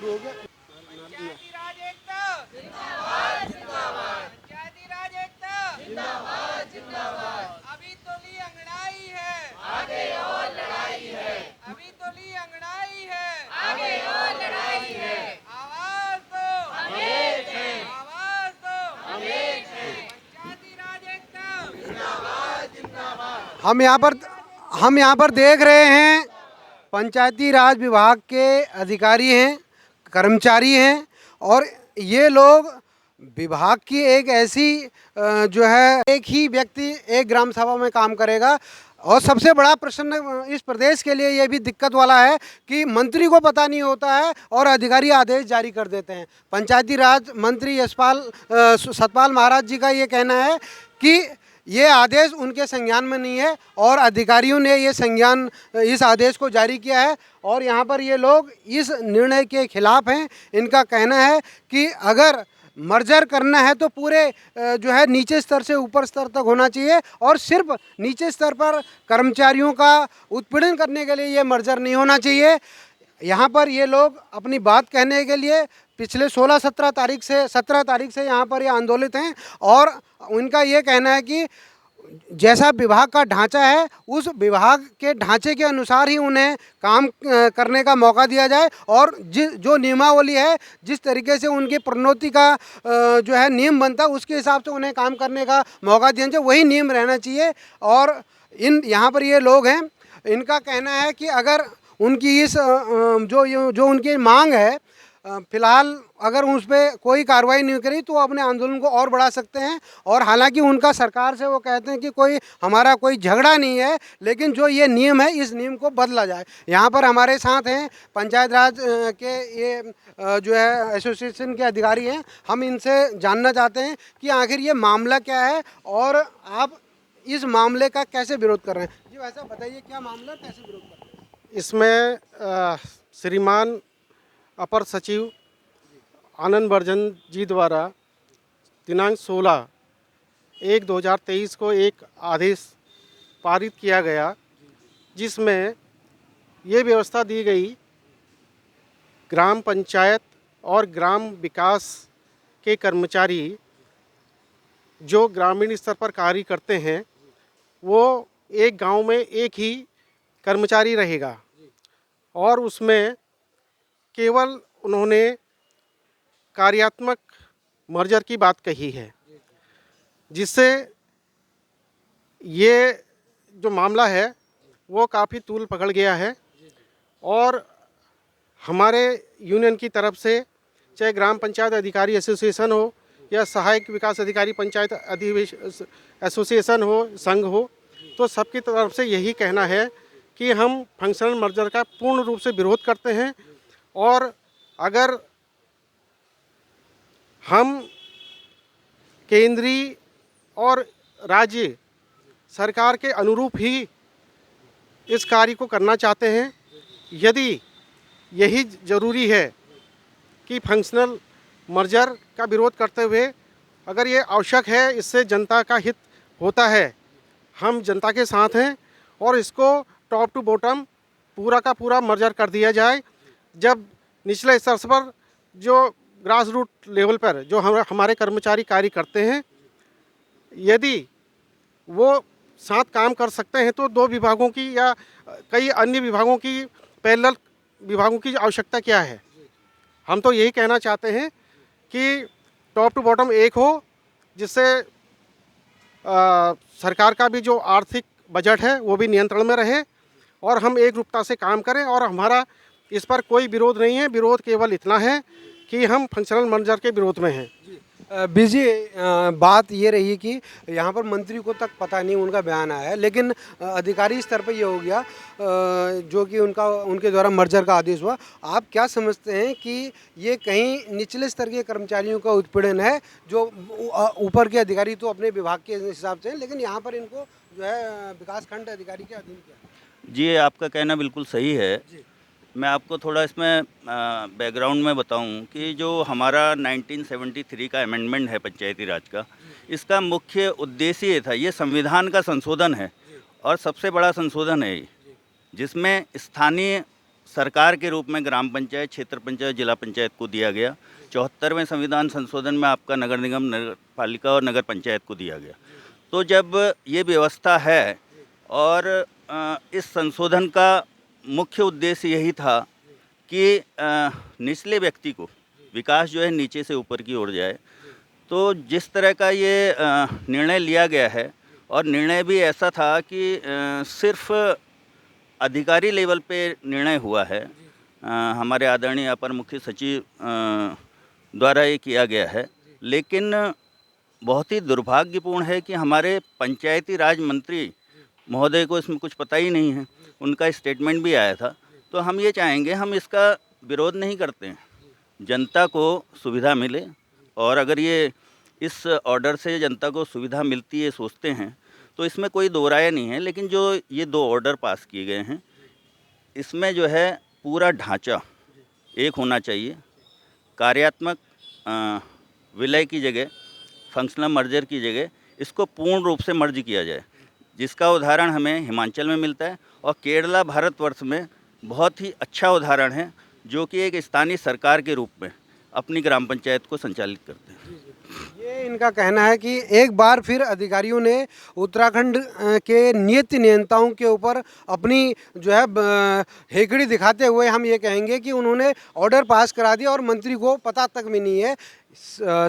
शुरू हो गया। पंचायती राज एकता जिंदाबाद जिंदाबाद, पंचायती राज एकता जिंदाबाद जिंदाबाद। अभी तो ली अंगड़ाई है, आगे और लड़ाई है। अभी तो ली अंगड़ाई है, आगे और लड़ाई है। आवाज दो हम एक हैं, आवाज दो हम एक हैं। पंचायती राज एकता जिंदाबाद जिंदाबाद। हम यहाँ पर देख रहे हैं पंचायती राज विभाग के अधिकारी हैं, कर्मचारी हैं, और ये लोग विभाग की एक ऐसी जो है, एक ही व्यक्ति एक ग्राम सभा में काम करेगा। और सबसे बड़ा प्रश्न इस प्रदेश के लिए ये भी दिक्कत वाला है कि मंत्री को पता नहीं होता है और अधिकारी आदेश जारी कर देते हैं। पंचायती राज मंत्री सतपाल महाराज जी का ये कहना है कि ये आदेश उनके संज्ञान में नहीं है और अधिकारियों ने ये संज्ञान इस आदेश को जारी किया है और यहाँ पर ये लोग इस निर्णय के खिलाफ हैं। इनका कहना है कि अगर मर्जर करना है तो पूरे जो है नीचे स्तर से ऊपर स्तर तक होना चाहिए और सिर्फ नीचे स्तर पर कर्मचारियों का उत्पीड़न करने के लिए ये मर्जर नहीं होना चाहिए। यहाँ पर ये लोग अपनी बात कहने के लिए पिछले 17 तारीख से यहाँ पर ये आंदोलित हैं और उनका ये कहना है कि जैसा विभाग का ढांचा है उस विभाग के ढांचे के अनुसार ही उन्हें काम करने का मौका दिया जाए और जो नियमावली है, जिस तरीके से उनकी प्रोन्नति का जो है नियम बनता है उसके हिसाब से उन्हें काम करने का मौका दिया जाए, वही नियम रहना चाहिए। और यहाँ पर ये लोग हैं, इनका कहना है कि अगर उनकी इस जो उनकी मांग है, फिलहाल अगर उस पर कोई कार्रवाई नहीं करी तो वो अपने आंदोलन को और बढ़ा सकते हैं। और हालांकि उनका सरकार से वो कहते हैं कि हमारा कोई झगड़ा नहीं है, लेकिन जो ये नियम है इस नियम को बदला जाए। यहाँ पर हमारे साथ हैं पंचायत राज के ये जो है एसोसिएशन के अधिकारी हैं। हम इनसे जानना चाहते हैं कि आखिर ये मामला क्या है और आप इस मामले का कैसे विरोध कर रहे हैं। जी वैसा बताइए, क्या मामला, कैसे विरोध कर रहे हैं? इसमें श्रीमान अपर सचिव आनंद बर्जन जी द्वारा दिनांक 16/1/2023 को एक आदेश पारित किया गया, जिसमें ये व्यवस्था दी गई ग्राम पंचायत और ग्राम विकास के कर्मचारी जो ग्रामीण स्तर पर कार्य करते हैं वो एक गांव में एक ही कर्मचारी रहेगा और उसमें केवल उन्होंने कार्यात्मक मर्जर की बात कही है, जिससे ये जो मामला है वो काफ़ी तूल पकड़ गया है। और हमारे यूनियन की तरफ से चाहे ग्राम पंचायत अधिकारी एसोसिएशन हो या सहायक विकास अधिकारी पंचायत एसोसिएशन हो, संघ हो, तो सबकी तरफ से यही कहना है कि हम फंक्शनल मर्जर का पूर्ण रूप से विरोध करते हैं और अगर हम केंद्रीय और राज्य सरकार के अनुरूप ही इस कार्य को करना चाहते हैं, यदि यही ज़रूरी है कि फंक्शनल मर्जर का विरोध करते हुए अगर ये आवश्यक है, इससे जनता का हित होता है, हम जनता के साथ हैं और इसको टॉप टू बॉटम पूरा का पूरा मर्जर कर दिया जाए। जब निचले स्तर पर जो ग्रास रूट लेवल पर जो हमारे कर्मचारी कार्य करते हैं, यदि वो साथ काम कर सकते हैं तो दो विभागों की या कई अन्य विभागों की पैरेलल विभागों की आवश्यकता क्या है। हम तो यही कहना चाहते हैं कि टॉप टू बॉटम एक हो, जिससे सरकार का भी जो आर्थिक बजट है वो भी नियंत्रण में रहे और हम एक रूपता से काम करें। और हमारा इस पर कोई विरोध नहीं है, विरोध केवल इतना है कि हम फंक्शनल मर्जर के विरोध में हैं। बीजी बात ये रही कि यहाँ पर मंत्री को तक पता नहीं, उनका बयान आया है, लेकिन अधिकारी स्तर पर ये हो गया जो कि उनके द्वारा मर्जर का आदेश हुआ। आप क्या समझते हैं कि ये कहीं निचले स्तर के कर्मचारियों का उत्पीड़न है, जो ऊपर के अधिकारी तो अपने विभाग के हिसाब से हैं, लेकिन यहाँ पर इनको जो है विकास खंड अधिकारी के अधीन किया? जी, आपका कहना बिल्कुल सही है। मैं आपको थोड़ा इसमें बैकग्राउंड में बताऊं कि जो हमारा 1973 का अमेंडमेंट है पंचायती राज का, इसका मुख्य उद्देश्य ये था, ये संविधान का संशोधन है और सबसे बड़ा संशोधन है ये, जिसमें स्थानीय सरकार के रूप में ग्राम पंचायत, क्षेत्र पंचायत, जिला पंचायत को दिया गया। 74वें संविधान संशोधन में आपका नगर निगम, नगर पालिका और नगर पंचायत को दिया गया। तो जब ये व्यवस्था है और इस संशोधन का मुख्य उद्देश्य यही था कि निचले व्यक्ति को विकास जो है नीचे से ऊपर की ओर जाए, तो जिस तरह का ये निर्णय लिया गया है, और निर्णय भी ऐसा था कि सिर्फ अधिकारी लेवल पे निर्णय हुआ है, हमारे आदरणीय अपर मुख्य सचिव द्वारा ये किया गया है। लेकिन बहुत ही दुर्भाग्यपूर्ण है कि हमारे पंचायती राज मंत्री महोदय को इसमें कुछ पता ही नहीं है। उनका स्टेटमेंट भी आया था। तो हम ये चाहेंगे, हम इसका विरोध नहीं करते हैं, जनता को सुविधा मिले, और अगर ये इस ऑर्डर से जनता को सुविधा मिलती है सोचते हैं तो इसमें कोई दो राय नहीं है। लेकिन जो ये 2 ऑर्डर पास किए गए हैं, इसमें जो है पूरा ढांचा एक होना चाहिए। कार्यात्मक विलय की जगह, फंक्शनल मर्जर की जगह इसको पूर्ण रूप से मर्ज किया जाए, जिसका उदाहरण हमें हिमाचल में मिलता है, और केरला भारतवर्ष में बहुत ही अच्छा उदाहरण है, जो कि एक स्थानीय सरकार के रूप में अपनी ग्राम पंचायत को संचालित करते हैं। ये इनका कहना है कि एक बार फिर अधिकारियों ने उत्तराखंड के नीति नियंताओं के ऊपर अपनी जो है हेकड़ी दिखाते हुए हम ये कहेंगे कि उन्होंने ऑर्डर पास करा दिया और मंत्री को पता तक भी नहीं है।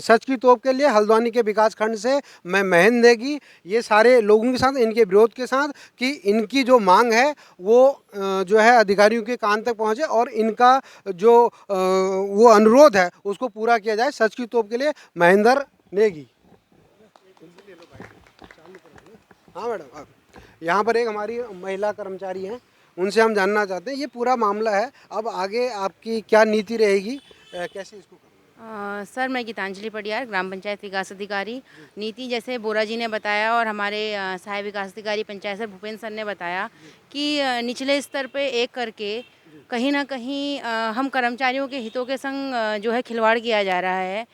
सच की तोप के लिए हल्द्वानी के विकास खंड से मैं महेंद्र नेगी ये सारे लोगों के साथ, इनके विरोध के साथ, कि इनकी जो मांग है वो जो है अधिकारियों के कान तक पहुंचे और इनका जो वो अनुरोध है उसको पूरा किया जाए। सच की तोप के लिए महेंद्र नेगी। हाँ मैडम, आप यहाँ पर एक हमारी महिला कर्मचारी हैं, उनसे हम जानना चाहते हैं ये पूरा मामला है, अब आगे आपकी क्या नीति रहेगी, कैसे इसको सर, मैं गीतांजलि पडियार, ग्राम पंचायत विकास अधिकारी। नीति जैसे बोरा जी ने बताया और हमारे सहायक विकास अधिकारी पंचायत सर भूपेंद्र सर ने बताया कि निचले स्तर पे एक करके कहीं ना कहीं हम कर्मचारियों के हितों के संग जो है खिलवाड़ किया जा रहा है।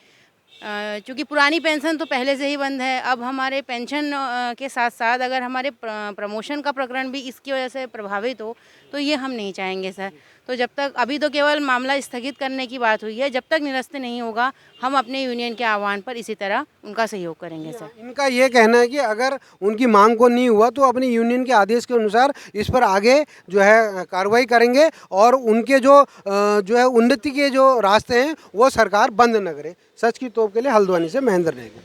क्योंकि पुरानी पेंशन तो पहले से ही बंद है, अब हमारे पेंशन के साथ साथ अगर हमारे प्रमोशन का प्रकरण भी इसकी वजह से प्रभावित हो तो ये हम नहीं चाहेंगे सर। तो जब तक, अभी तो केवल मामला स्थगित करने की बात हुई है, जब तक निरस्त नहीं होगा हम अपने यूनियन के आह्वान पर इसी तरह उनका सहयोग करेंगे सर। इनका ये कहना है कि अगर उनकी मांग को नहीं हुआ तो अपनी यूनियन के आदेश के अनुसार इस पर आगे जो है कार्रवाई करेंगे और उनके जो है उन्नति के जो रास्ते हैं वो सरकार बंद न करे। सच की तोप के लिए हल्द्वानी से महेंद्र नेगी।